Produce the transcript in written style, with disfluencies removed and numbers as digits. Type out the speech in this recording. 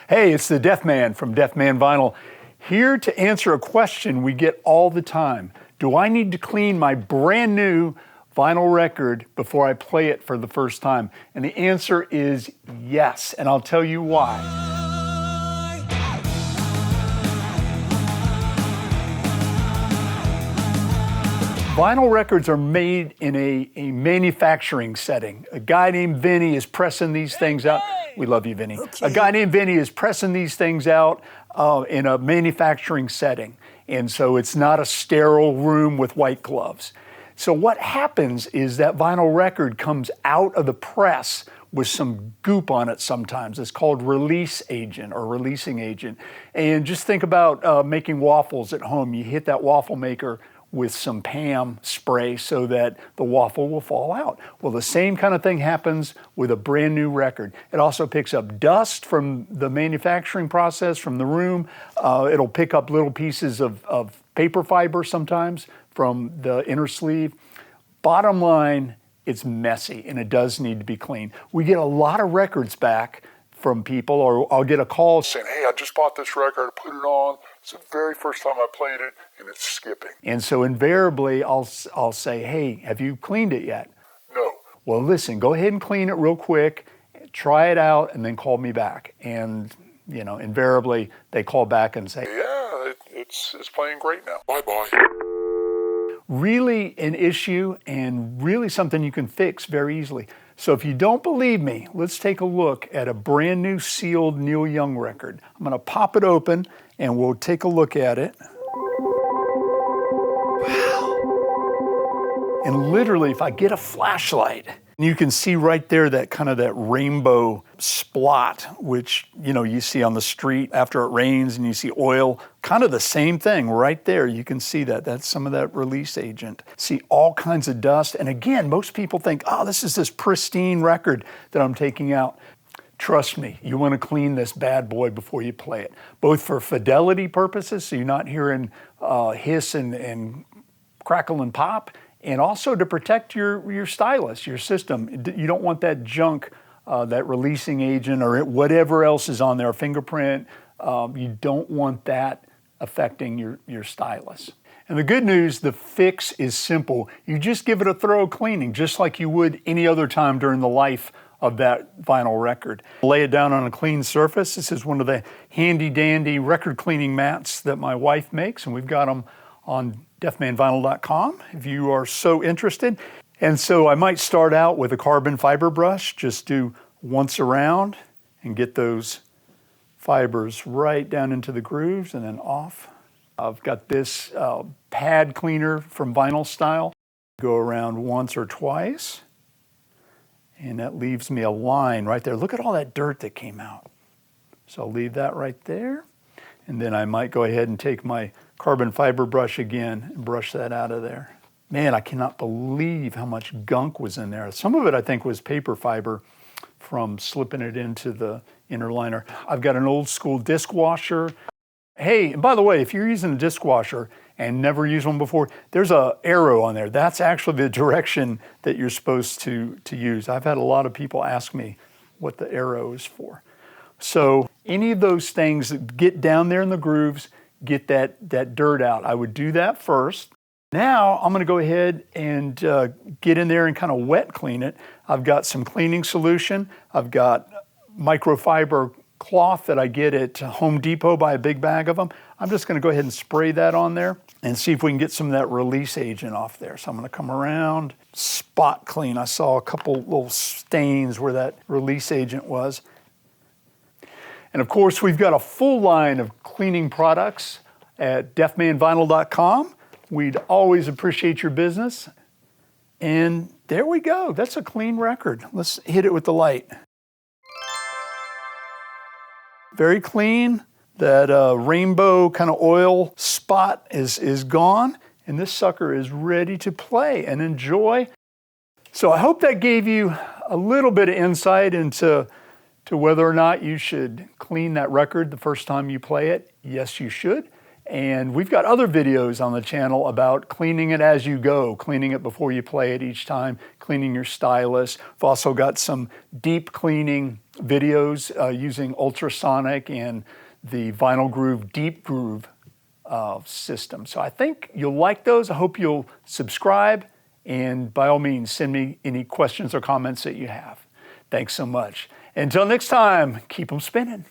Hey, it's the Deaf Man from Deaf Man Vinyl, here to answer a question we get all the time. Do I need to clean my brand new vinyl record before I play it for the first time? And the answer is yes, and I'll tell you why. Vinyl records are made in a manufacturing setting. A guy named Vinny is pressing these things out. We love you, Vinny. Okay. A guy named Vinny is pressing these things out in a manufacturing setting. And so it's not a sterile room with white gloves. So what happens is that vinyl record comes out of the press with some goop on it sometimes. It's called release agent or releasing agent. And just think about making waffles at home. You hit that waffle maker with some Pam spray so that the waffle will fall out. Well, the same kind of thing happens with a brand new record. It also picks up dust from the manufacturing process, from the room. It'll pick up little pieces of paper fiber sometimes from the inner sleeve. Bottom line, it's messy and it does need to be cleaned. We get a lot of records back from people, or I'll get a call saying, hey, I just bought this record, put it on. It's the very first time I played it, and it's skipping. And so invariably, I'll say, hey, have you cleaned it yet? No. Well, listen, go ahead and clean it real quick, try it out, and then call me back. And, you know, invariably, they call back and say, yeah, it's playing great now. Bye-bye. Really an issue and really something you can fix very easily. So if you don't believe me, let's take a look at a brand new sealed Neil Young record. I'm going to pop it open and we'll take a look at it. Wow. And literally, if I get a flashlight, you can see right there that kind of that rainbow splot, which, you know, you see on the street after it rains and you see oil, kind of the same thing right there. You can see that. That's some of that release agent. See all kinds of dust. And again, most people think, oh, this is this pristine record that I'm taking out. Trust me, you want to clean this bad boy before you play it, both for fidelity purposes, so you're not hearing hiss and crackle and pop, and also to protect your stylus, your system. You don't want that junk, that releasing agent or whatever else is on there, fingerprint. You don't want that affecting your stylus. And the good news, the fix is simple. You just give it a thorough cleaning, just like you would any other time during the life of that vinyl record. Lay it down on a clean surface. This is one of the handy dandy record cleaning mats that my wife makes, and we've got them on deafmanvinyl.com if you are so interested. And so I might start out with a carbon fiber brush, just do once around and get those fibers right down into the grooves and then off. I've got this pad cleaner from Vinyl Style. Go around once or twice, and that leaves me a line right there. Look at all that dirt that came out. So I'll leave that right there. And then I might go ahead and take my carbon fiber brush again and brush that out of there. Man, I cannot believe how much gunk was in there. Some of it I think was paper fiber from slipping it into the inner liner. I've got an old school disc washer. Hey, and by the way, if you're using a disc washer and never used one before, there's an arrow on there. That's actually the direction that you're supposed to use. I've had a lot of people ask me what the arrow is for. So any of those things that get down there in the grooves, get that dirt out. I would do that first. Now I'm going to go ahead and get in there and kind of wet clean it. I've got some cleaning solution. I've got microfiber cloth that I get at Home Depot, buy a big bag of them. I'm just going to go ahead and spray that on there and see if we can get some of that release agent off there. So I'm going to come around, spot clean. I saw a couple little stains where that release agent was. And of course, we've got a full line of cleaning products at deafmanvinyl.com. We'd always appreciate your business. And there we go. That's a clean record. Let's hit it with the light. Very clean. That rainbow kind of oil spot is gone. And this sucker is ready to play and enjoy. So I hope that gave you a little bit of insight into whether or not you should clean that record the first time you play it. Yes, you should. And we've got other videos on the channel about cleaning it as you go, cleaning it before you play it each time, cleaning your stylus. We've also got some deep cleaning videos using ultrasonic and the Vinyl Groove Deep Groove system. So I think you'll like those. I hope you'll subscribe, and by all means, send me any questions or comments that you have. Thanks so much. Until next time, keep them spinning.